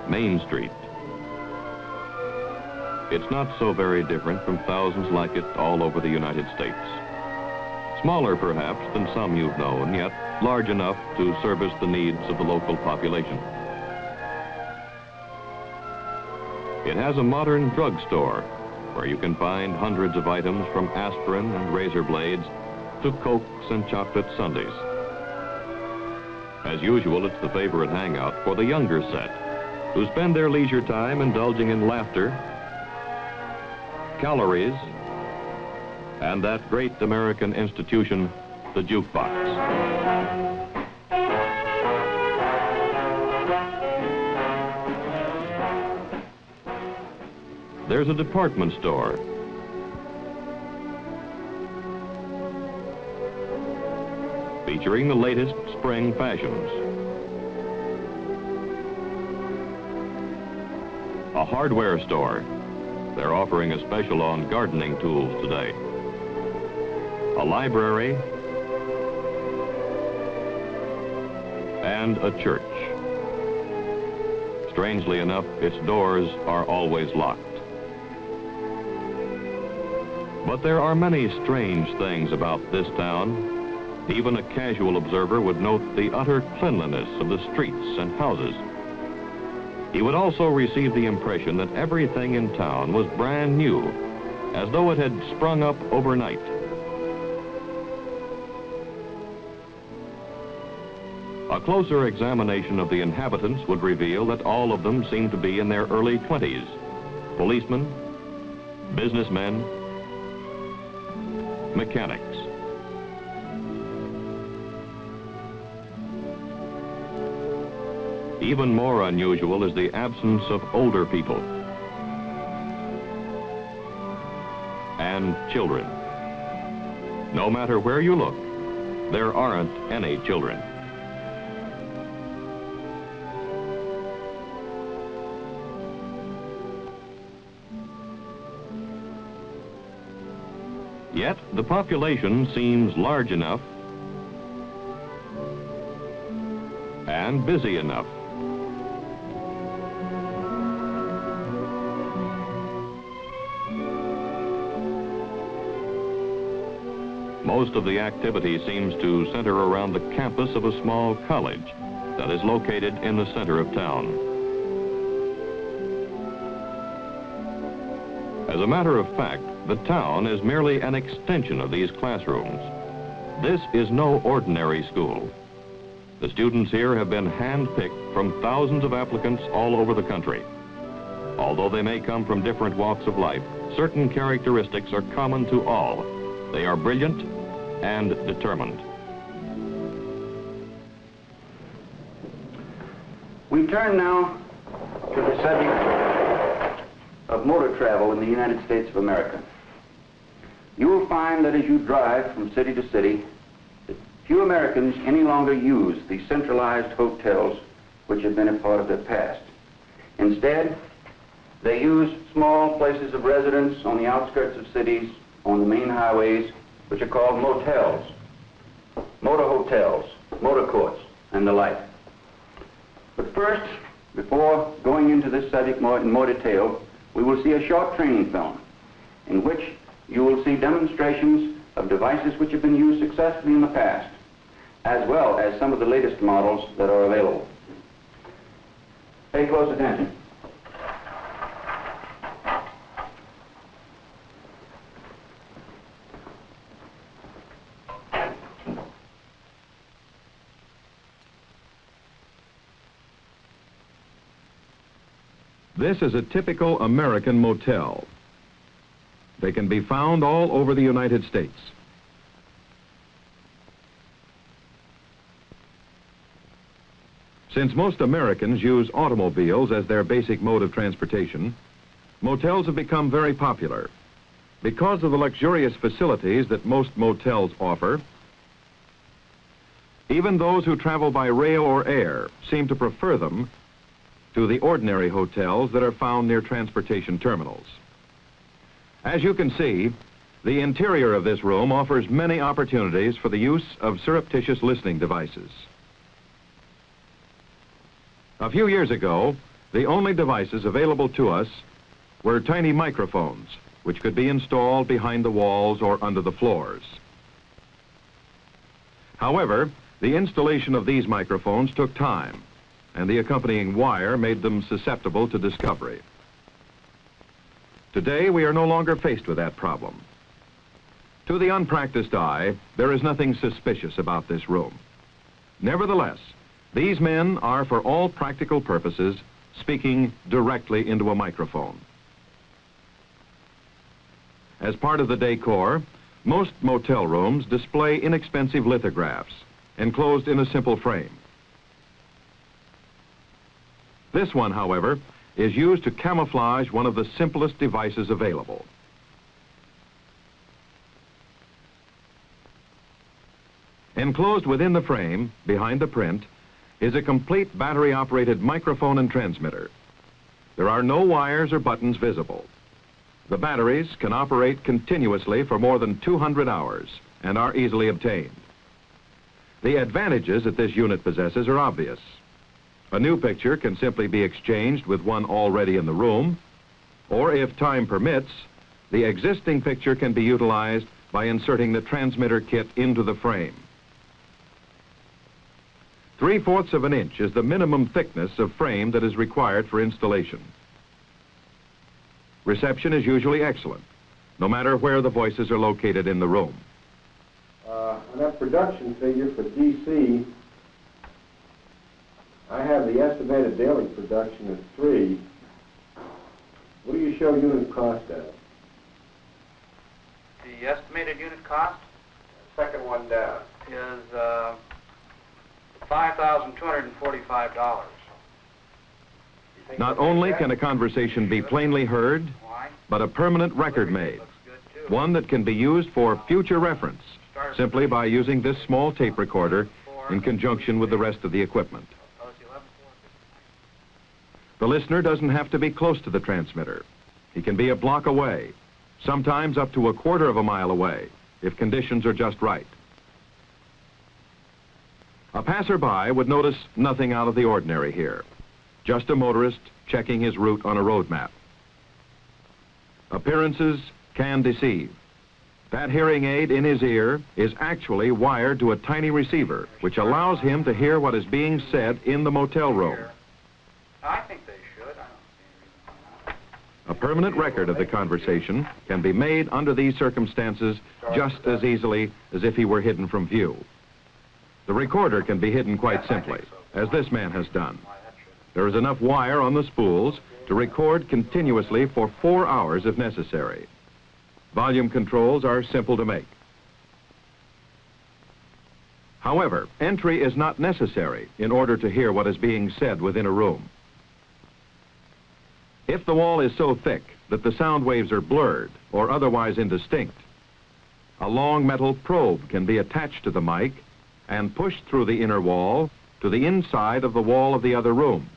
Main Street. It's not so very different from thousands like it all over the United States. Smaller, perhaps, than some you've known, yet large enough to service the needs of the local population. It has a modern drugstore where you can find hundreds of items from aspirin and razor blades to Cokes and chocolate sundaes. As usual, it's the favorite hangout for the younger set, who spend their leisure time indulging in laughter, calories, and that great American institution, the jukebox. There's a department store. Featuring the latest spring fashions. A hardware store. They're offering a special on gardening tools today. A library, and a church. Strangely enough, its doors are always locked. But there are many strange things about this town. Even a casual observer would note the utter cleanliness of the streets and houses. He would also receive the impression that everything in town was brand new, as though it had sprung up overnight. A closer examination of the inhabitants would reveal that all of them seemed to be in their early 20s. Policemen, businessmen, mechanics. Even more unusual is the absence of older people and children. No matter where you look, there aren't any children. Yet the population seems large enough and busy enough. Most of the activity seems to center around the campus of a small college that is located in the center of town. As a matter of fact, the town is merely an extension of these classrooms. This is no ordinary school. The students here have been hand-picked from thousands of applicants all over the country. Although they may come from different walks of life, certain characteristics are common to all. They are brilliant and determined. We turn now to the subject of motor travel in the United States of America. You will find that as you drive from city to city, that few Americans any longer use the centralized hotels which have been a part of their past. Instead, they use small places of residence on the outskirts of cities, on the main highways, which are called motels, motor hotels, motor courts, and the like. But first, before going into this subject in more detail, we will see a short training film in which you will see demonstrations of devices which have been used successfully in the past, as well as some of the latest models that are available. Pay close attention. This is a typical American motel. They can be found all over the United States. Since most Americans use automobiles as their basic mode of transportation, motels have become very popular. Because of the luxurious facilities that most motels offer, even those who travel by rail or air seem to prefer them to the ordinary hotels that are found near transportation terminals. As you can see, the interior of this room offers many opportunities for the use of surreptitious listening devices. A few years ago, The only devices available to us were tiny microphones, which could be installed behind the walls or under the floors. However, the installation of these microphones took time, and the accompanying wire made them susceptible to discovery. Today, we are no longer faced with that problem. To the unpracticed eye, there is nothing suspicious about this room. Nevertheless, these men are, for all practical purposes, speaking directly into a microphone. As part of the decor, most motel rooms display inexpensive lithographs enclosed in a simple frame. This one, however, is used to camouflage one of the simplest devices available. Enclosed within the frame, behind the print, is a complete battery-operated microphone and transmitter. There are no wires or buttons visible. The batteries can operate continuously for more than 200 hours and are easily obtained. The advantages that this unit possesses are obvious. A new picture can simply be exchanged with one already in the room, or if time permits, the existing picture can be utilized by inserting the transmitter kit into the frame. 3/4 of an inch is the minimum thickness of frame that is required for installation. Reception is usually excellent, no matter where the voices are located in the room. On that production figure for DC, I have the estimated daily production of 3. What do you show unit cost at? The estimated unit cost Second one down. is $5,245. Not only can a conversation be plainly heard, but a permanent record made, one that can be used for future reference, simply by using this small tape recorder in conjunction with the rest of the equipment. The listener doesn't have to be close to the transmitter. He can be a block away, sometimes up to 1/4 of a mile away, if conditions are just right. A passerby would notice nothing out of the ordinary here. Just a motorist checking his route on a road map. Appearances can deceive. That hearing aid in his ear is actually wired to a tiny receiver, which allows him to hear what is being said in the motel room. I think they should. I don't see any reason why not. A permanent record of the conversation can be made under these circumstances just as easily as if he were hidden from view. The recorder can be hidden quite simply, as this man has done. There is enough wire on the spools to record continuously for 4 hours if necessary. Volume controls are simple to make. However, entry is not necessary in order to hear what is being said within a room. If the wall is so thick that the sound waves are blurred or otherwise indistinct, a long metal probe can be attached to the mic and pushed through the inner wall to the inside of the wall of the other room.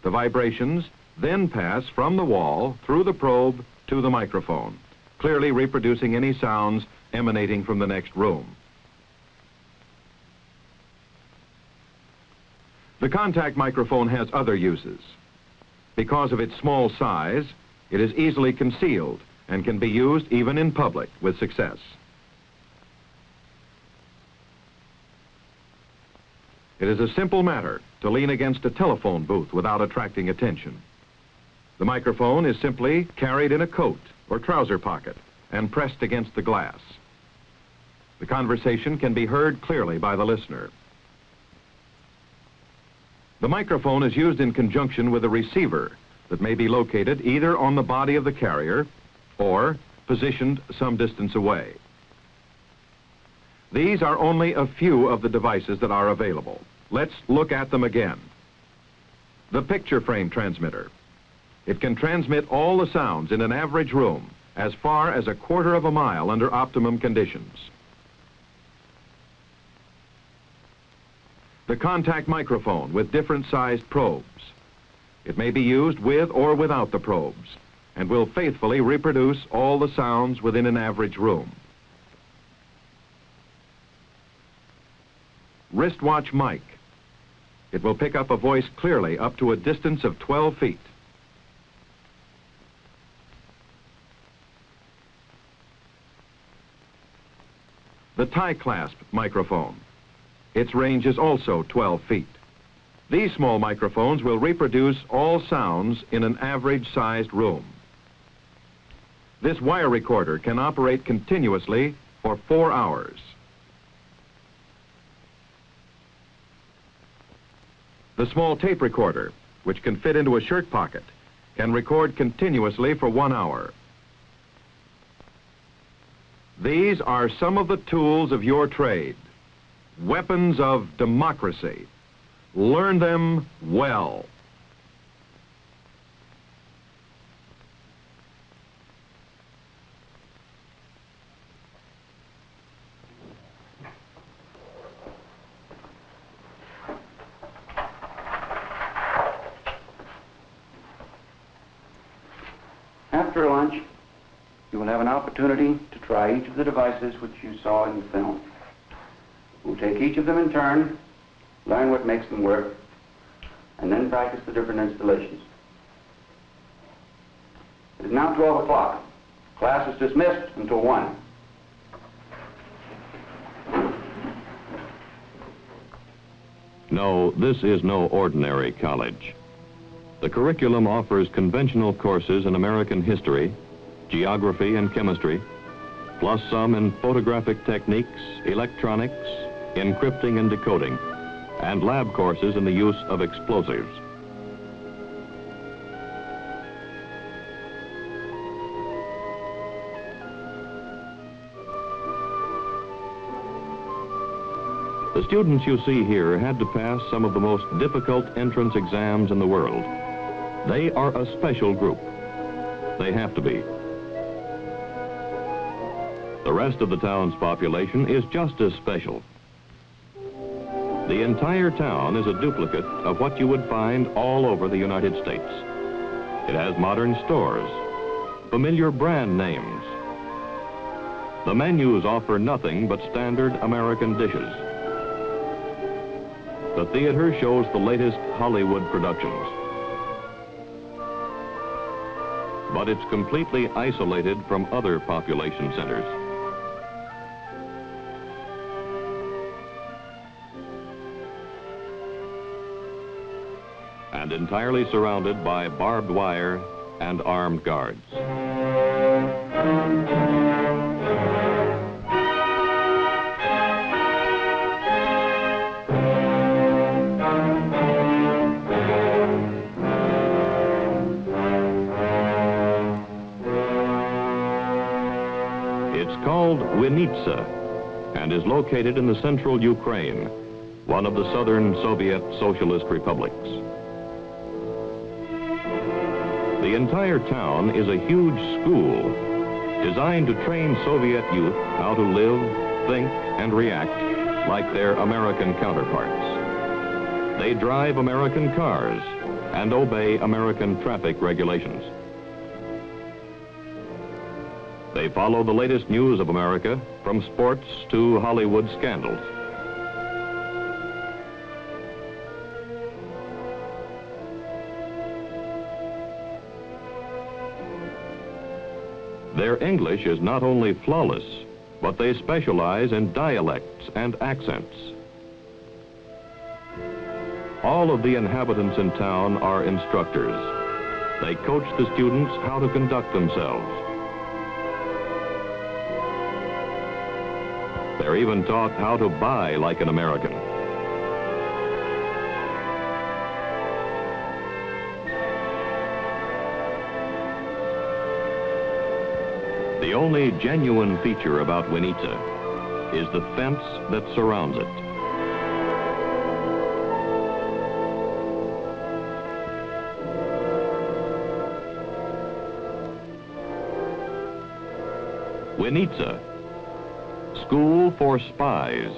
The vibrations then pass from the wall through the probe to the microphone, clearly reproducing any sounds emanating from the next room. The contact microphone has other uses. Because of its small size, it is easily concealed and can be used even in public with success. It is a simple matter to lean against a telephone booth without attracting attention. The microphone is simply carried in a coat or trouser pocket and pressed against the glass. The conversation can be heard clearly by the listener. The microphone is used in conjunction with a receiver that may be located either on the body of the carrier or positioned some distance away. These are only a few of the devices that are available. Let's look at them again. The picture frame transmitter. It can transmit all the sounds in an average room as far as 1/4 of a mile under optimum conditions. The contact microphone with different sized probes. It may be used with or without the probes and will faithfully reproduce all the sounds within an average room. Wristwatch Mic. It will pick up a voice clearly up to a distance of 12 feet. The Clasp Microphone. Its range is also 12 feet. These small microphones will reproduce all sounds in an average-sized room. This wire recorder can operate continuously for 4 hours. The small tape recorder, which can fit into a shirt pocket, can record continuously for 1 hour. These are some of the tools of your trade, weapons of democracy. Learn them well. After lunch, you will have an opportunity to try each of the devices which you saw in the film. We'll take each of them in turn, learn what makes them work, and then practice the different installations. It is now 12 o'clock. Class is dismissed until 1. No, this is no ordinary college. The curriculum offers conventional courses in American history, geography and chemistry, plus some in photographic techniques, electronics, encrypting and decoding, and lab courses in the use of explosives. The students you see here had to pass some of the most difficult entrance exams in the world. They are a special group. They have to be. The rest of the town's population is just as special. The entire town is a duplicate of what you would find all over the United States. It has modern stores, familiar brand names. The menus offer nothing but standard American dishes. The theater shows the latest Hollywood productions. But it's completely isolated from other population centers. And entirely surrounded by barbed wire and armed guards. It's called Winitsa and is located in the central Ukraine, one of the southern Soviet socialist republics. The entire town is a huge school designed to train Soviet youth how to live, think, and react like their American counterparts. They drive American cars and obey American traffic regulations. They follow the latest news of America, from sports to Hollywood scandals. Their English is not only flawless, but they specialize in dialects and accents. All of the inhabitants in town are instructors. They coach the students how to conduct themselves. They're even taught how to buy like an American. The only genuine feature about Winitsa is the fence that surrounds it. Winitsa, School for Spies,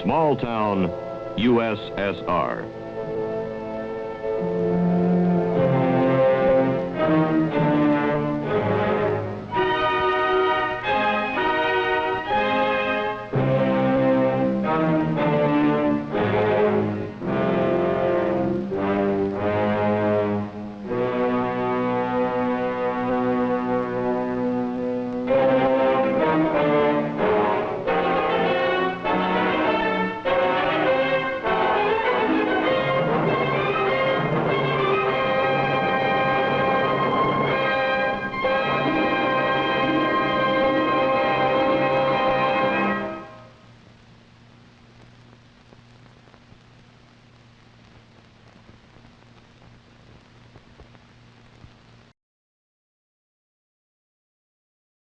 Small Town, USSR.